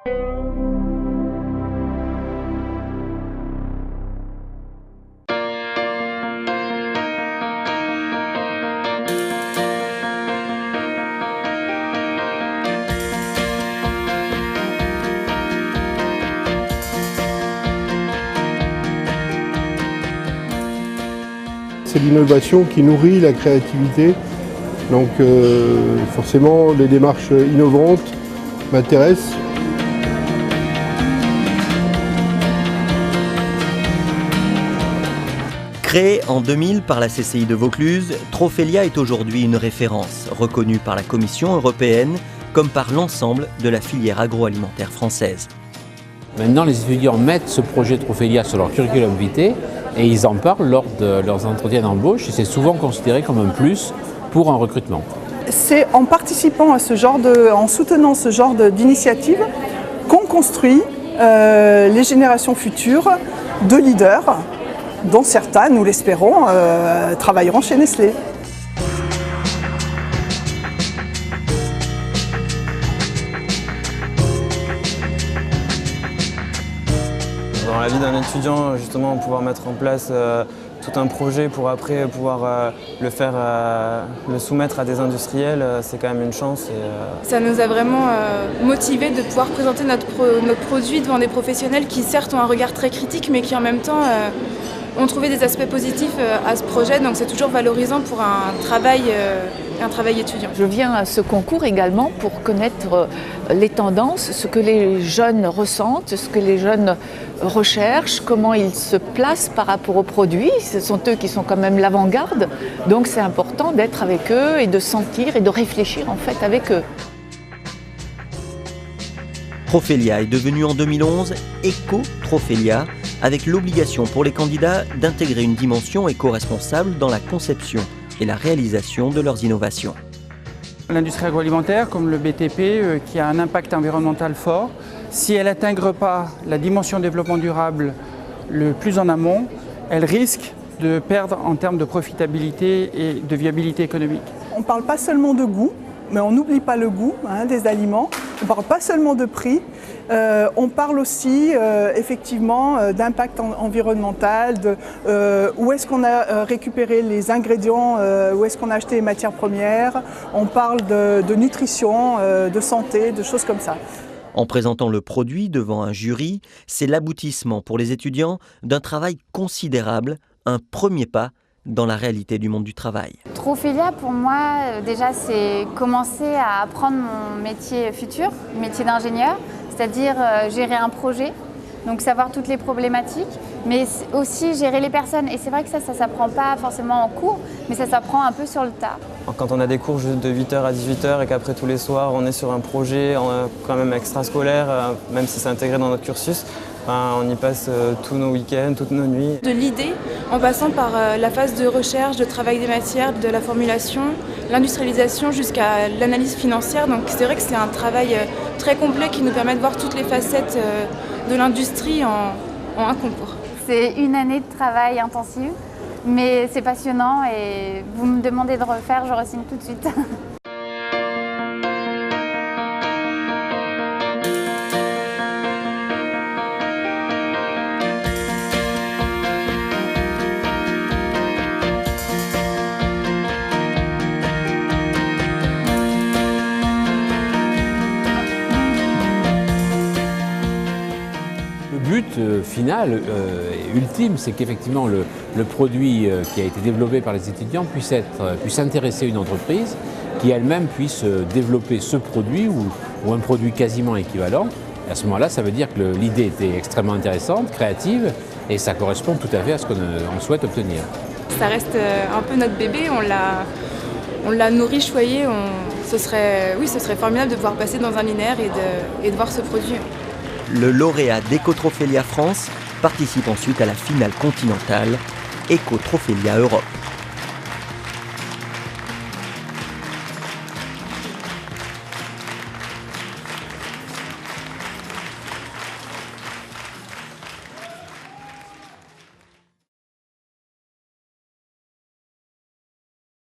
C'est l'innovation qui nourrit la créativité, donc forcément les démarches innovantes m'intéressent. Créé en 2000 par la CCI de Vaucluse, Trophelia est aujourd'hui une référence, reconnue par la Commission européenne comme par l'ensemble de la filière agroalimentaire française. Maintenant, les étudiants mettent ce projet Trophelia sur leur curriculum vitae et ils en parlent lors de leurs entretiens d'embauche et c'est souvent considéré comme un plus pour un recrutement. C'est en participant à en soutenant ce genre d'initiative qu'on construit les générations futures de leaders, dont certains, nous l'espérons, travailleront chez Nestlé. Dans la vie d'un étudiant, justement, pouvoir mettre en place tout un projet pour après pouvoir le soumettre à des industriels, c'est quand même une chance. Ça nous a vraiment motivés de pouvoir présenter notre produit devant des professionnels qui certes ont un regard très critique mais qui en même temps ont trouvé des aspects positifs à ce projet, donc c'est toujours valorisant pour un travail étudiant. Je viens à ce concours également pour connaître les tendances, ce que les jeunes ressentent, ce que les jeunes recherchent, comment ils se placent par rapport aux produits. Ce sont eux qui sont quand même l'avant-garde, donc c'est important d'être avec eux et de sentir et de réfléchir en fait avec eux. Trophelia est devenu en 2011 Éco-Trophelia, avec l'obligation pour les candidats d'intégrer une dimension éco-responsable dans la conception et la réalisation de leurs innovations. L'industrie agroalimentaire, comme le BTP, qui a un impact environnemental fort, si elle n'intègre pas la dimension développement durable le plus en amont, elle risque de perdre en termes de profitabilité et de viabilité économique. On ne parle pas seulement de goût, mais on n'oublie pas le goût des aliments. On ne parle pas seulement de prix, on parle aussi effectivement d'impact environnemental, où est-ce qu'on a récupéré les ingrédients, où est-ce qu'on a acheté les matières premières. On parle de nutrition, de santé, de choses comme ça. En présentant le produit devant un jury, c'est l'aboutissement pour les étudiants d'un travail considérable, un premier pas dans la réalité du monde du travail. Trophelia, pour moi, déjà, c'est commencer à apprendre mon métier futur, métier d'ingénieur, c'est-à-dire gérer un projet, donc savoir toutes les problématiques, mais aussi gérer les personnes. Et c'est vrai que ça s'apprend pas forcément en cours, mais ça s'apprend un peu sur le tas. Quand on a des cours juste de 8h à 18h et qu'après tous les soirs, on est sur un projet quand même extrascolaire, même si c'est intégré dans notre cursus, on y passe tous nos week-ends, toutes nos nuits. De l'idée, en passant par la phase de recherche, de travail des matières, de la formulation, l'industrialisation jusqu'à l'analyse financière. Donc c'est vrai que c'est un travail très complet qui nous permet de voir toutes les facettes de l'industrie en un concours. C'est une année de travail intensive, mais c'est passionnant et vous me demandez de refaire, je re-signe tout de suite. Le but final et ultime, c'est qu'effectivement le produit qui a été développé par les étudiants puisse intéresser une entreprise qui elle-même puisse développer ce produit ou un produit quasiment équivalent. Et à ce moment-là, ça veut dire que l'idée était extrêmement intéressante, créative, et ça correspond tout à fait à ce qu'on souhaite obtenir. Ça reste un peu notre bébé, on l'a nourri, choyé, ce serait formidable de pouvoir passer dans un linéaire et de voir ce produit. Le lauréat d'Éco-Trophelia France participe ensuite à la finale continentale Éco-Trophelia Europe.